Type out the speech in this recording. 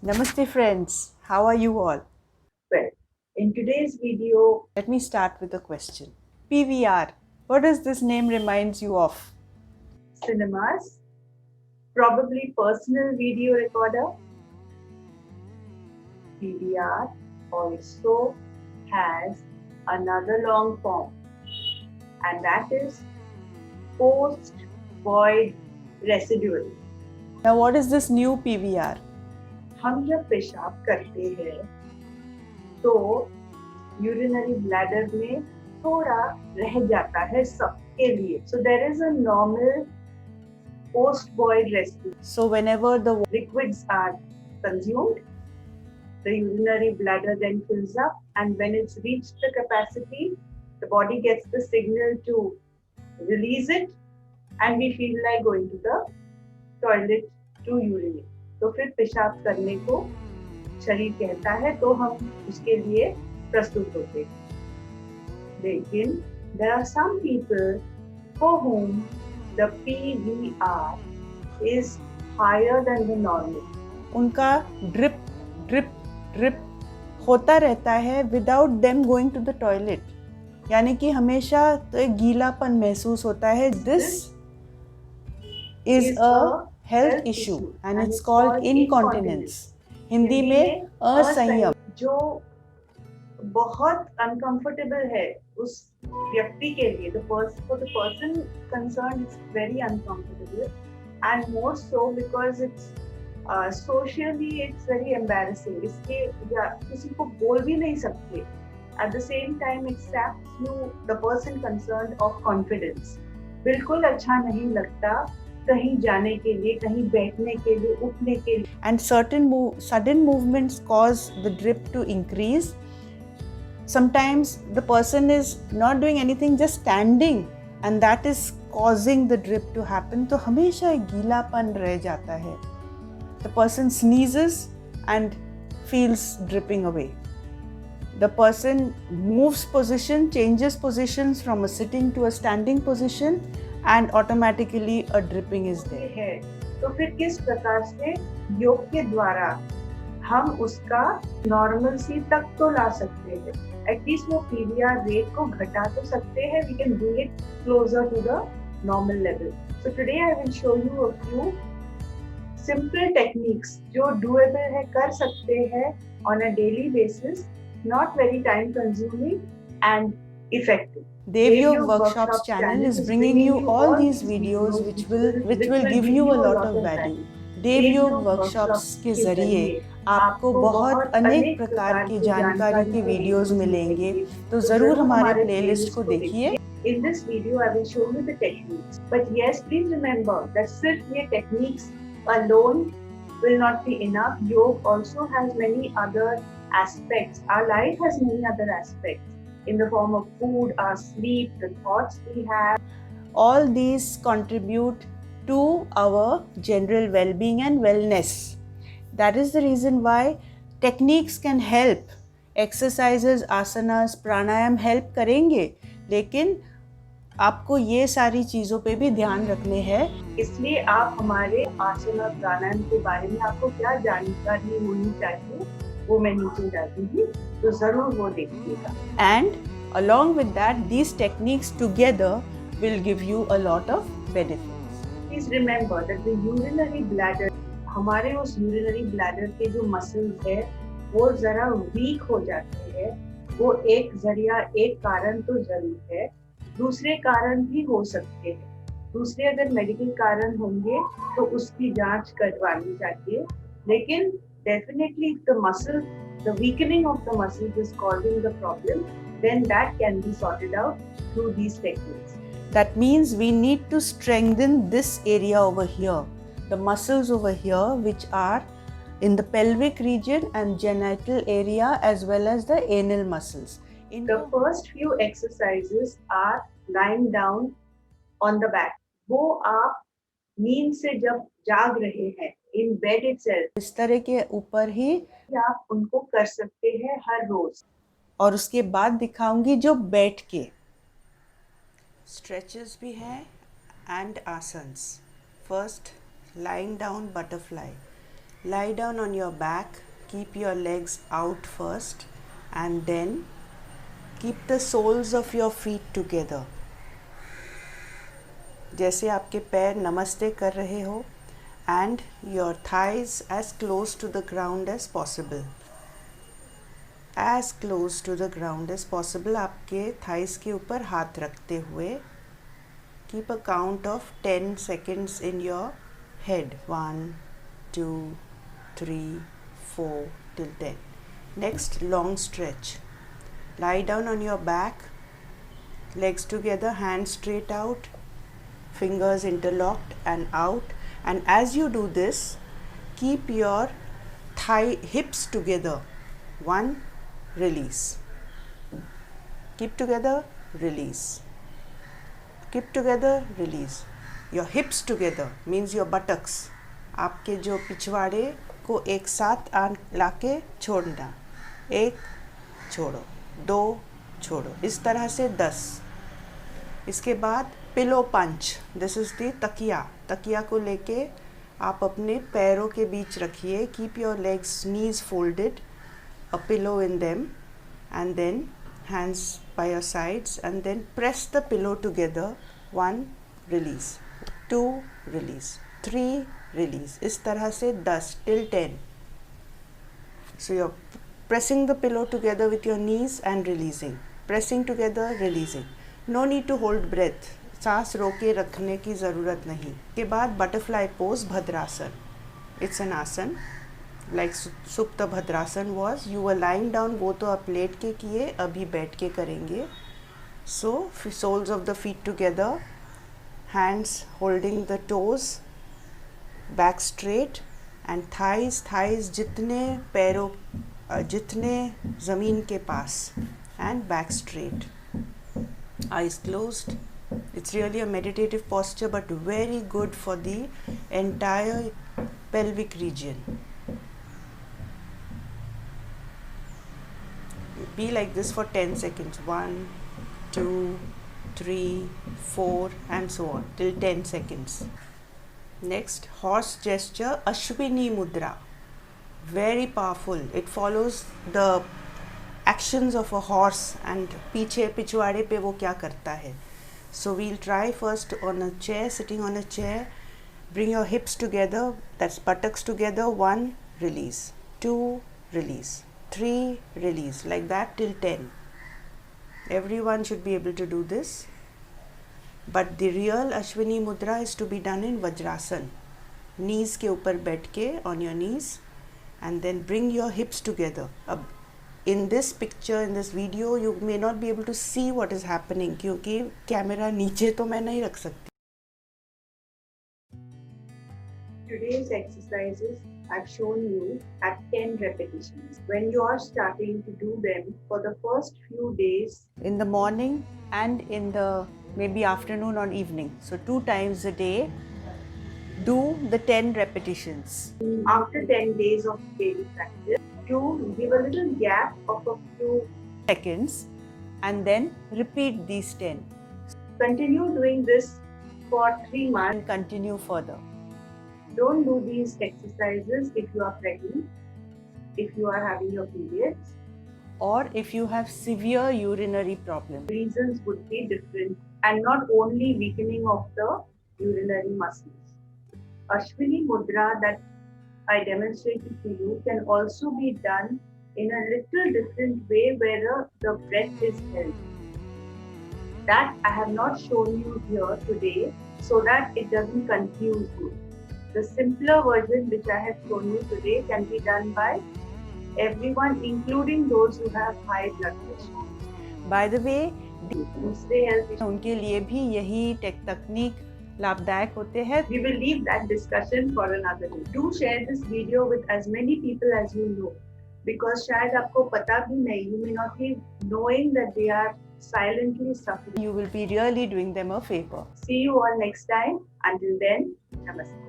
Namaste friends, how are you all? Well, in today's video, Let me start with a question. PVR, what does this name reminds you of? cinemas, probably personal video recorder, PVR also has another long form, and that is post void residual. Now what is this new PVR? हम जब पेशाब करते हैं तो urinary bladder में थोड़ा रह जाता है सबके लिए. So there is a normal post void residue. So whenever the Liquids are consumed, the urinary bladder then fills up, and when it's reached the capacity, the body gets the signal to release it, and we feel like going to the toilet to urinate. तो फिर पेशाब करने को शरीर कहता है तो हम उसके लिए प्रस्तुत होते हैं. लेकिन there are some people for whom the PVR is higher than the normal. उनका ड्रिप ड्रिप ड्रिप होता रहता है without them going to the toilet, यानी कि हमेशा तो एक गीलापन महसूस होता है. This is a health issue and it's called incontinence. Hindi में असंयम. जो बहुत अनकंफर्टेबल है उस व्यक्ति के लिए. The person concern is very uncomfortable, and more so because it's socially it's very embarrassing. इसके या किसी को बोल भी नहीं सकते. At the same time it saps you the person concerned of confidence. बिल्कुल अच्छा नहीं लगता कहीं जाने के लिए, कहीं बैठने के लिए, उठने के लिए. And certain sudden movements cause the drip to increase. Sometimes the person is not doing anything, just standing, and that is causing the drip to happen. तो हमेशा एक गीलापन रह जाता है. The person sneezes and feels dripping away. The person moves position, changes positions from a sitting to a standing position, and automatically a dripping is there. है तो फिर किस प्रकार से योग के द्वारा हम उसका नॉर्मलसी तक तो ला सकते हैं. एटलीस्ट वो पीवीआर रेट को घटा तो सकते हैं. We can bring it closer to the normal level. So today I will show you a few simple techniques जो डूएबल है, कर सकते हैं on a daily basis, not very time consuming and effective. Devyog Workshops channel is bringing you all these videos which will give you a lot of value. Devyog workshops के ज़रिए आपको बहुत अनेक प्रकार की जानकारी के वीडियोस मिलेंगे, तो ज़रूर हमारे प्लेलिस्ट को देखिए. In this video, I will show you the techniques. But yes, please remember that सिर्फ ये techniques alone will not be enough. Yoga also has many other aspects. Our life has many other aspects in the form of food, our sleep, the thoughts we have. All these contribute to our general well-being and wellness. That is the reason why techniques can help. Exercises, asanas, pranayam help करेंगे, लेकिन आपको ये सारी चीज़ों पे भी ध्यान रखने हैं. इसलिए आप हमारे आसन और प्राणायाम के बारे में आपको क्या जानकारी होनी चाहिए वो मैं नीचे डाल दूंगी, तो जरूर वो देखिएगा. And along with that, these techniques together will give you a lot of benefits. Please remember that the urinary bladder, हमारे उस urinary bladder के जो muscles है वो जरा वीक हो जाते हैं. वो एक जरिया, एक कारण तो जरूर है, दूसरे कारण भी हो सकते हैं. दूसरे अगर मेडिकल कारण होंगे तो उसकी जांच करवानी चाहिए. लेकिन definitely if the muscle, the weakening of the muscles is causing the problem, then that can be sorted out through these techniques. That means we need to strengthen this area over here, the muscles over here which are in the pelvic region and genital area as well as the anal muscles. The first few exercises are lying down on the back. वो आप नींद से जब जाग रहे हैं, in bed itself, बिस्तर के ऊपर ही आप उनको कर सकते हैं हर रोज. और उसके बाद दिखाऊंगी जो बैठ के स्ट्रेचेस भी हैं and asanas. First, lying down butterfly. Lie down on your back, keep your legs out first and then keep the soles of your feet together. जैसे आपके पैर नमस्ते कर रहे हो, and your thighs as close to the ground as possible. As close to the ground as possible आपके thighs के ऊपर हाथ रखते हुए keep a count of 10 seconds in your head. 1, 2, 3, 4 till 10. Next, long stretch. Lie down on your back, legs together, hands straight out, fingers interlocked and out. And as you do this, keep your hips together. 1, release. Keep together, release. Keep together, release. Your hips together means your buttocks. आपके जो पिछवाड़े को एक साथ लाके छोड़ना. 1 छोड़ो, 2 छोड़ो, इस तरह से 10. इसके बाद pillow punch. This is the तकिया को लेके आप अपने पैरों के बीच रखिए. Keep your legs knees folded, a pillow in them, and then hands by your sides, and then press the pillow together. 1, release. 2, release. 3, release. इस तरह से 10 till 10. So you're pressing the pillow together with your knees and releasing. Pressing together, releasing. No need to hold breath. सांस रोके रखने की ज़रूरत नहीं. के बाद butterfly pose, भद्रासन. It's an आसन. Like Supta Bhadrasan was, you were lying down, वो तो आप लेट के किए, अभी बैठ के करेंगे. So soles of the feet together, hands holding the toes, back straight, and thighs जितने पैरों जितने ज़मीन के पास, and back straight. Eyes closed. It's really a meditative posture, but very good for the entire pelvic region. Be like this for 10 seconds. 1, 2, 3, 4 and so on till 10 seconds. Next, horse gesture, Ashwini Mudra. Very powerful. It follows the actions of a horse and पीछे पिछवाड़े पे वो क्या करता है. So we'll try first on a chair, sitting on a chair. Bring your hips together, that's buttocks together. 1, release. 2, release. 3, release, like that till 10. Everyone should be able to do this, but the real Ashwini Mudra is to be done in Vajrasan. Knees के ऊपर बैठ के on your knees, and then bring your hips together. In this picture, in this video, you may not be able to see what is happening क्योंकि camera नीचे तो मैं नहीं रख सकती. Today's exercises I've shown you at 10 repetitions. When you are starting to do them for the first few days, In the morning and in the maybe afternoon or evening. So 2 times a day, do the 10 repetitions. after 10 days of daily practice, you give a little gap of a few Seconds and then repeat these 10 Continue doing this for 3 months. and continue further. Don't do these exercises if you are pregnant, if you are having your periods. Or if you have severe urinary problems. Reasons would be different, and not only weakening of the urinary muscles. Ashwini Mudra that I demonstrated to you can also be done in a little different way where the breath is held. That I have not shown you here today so that it doesn't confuse you. The simpler version which I have shown you today can be done by everyone, including those who have high blood pressure. By the way, दूसरे health उनके लिए भी यही तकनीक लाभदायक होते हैं. We will leave that discussion for another day. Do share this video with as many people as you know, because शायद आपको पता भी नहीं, you may not be knowing that they are silently suffering. You will be really doing them a favor. See you all next time. Until then, namaste.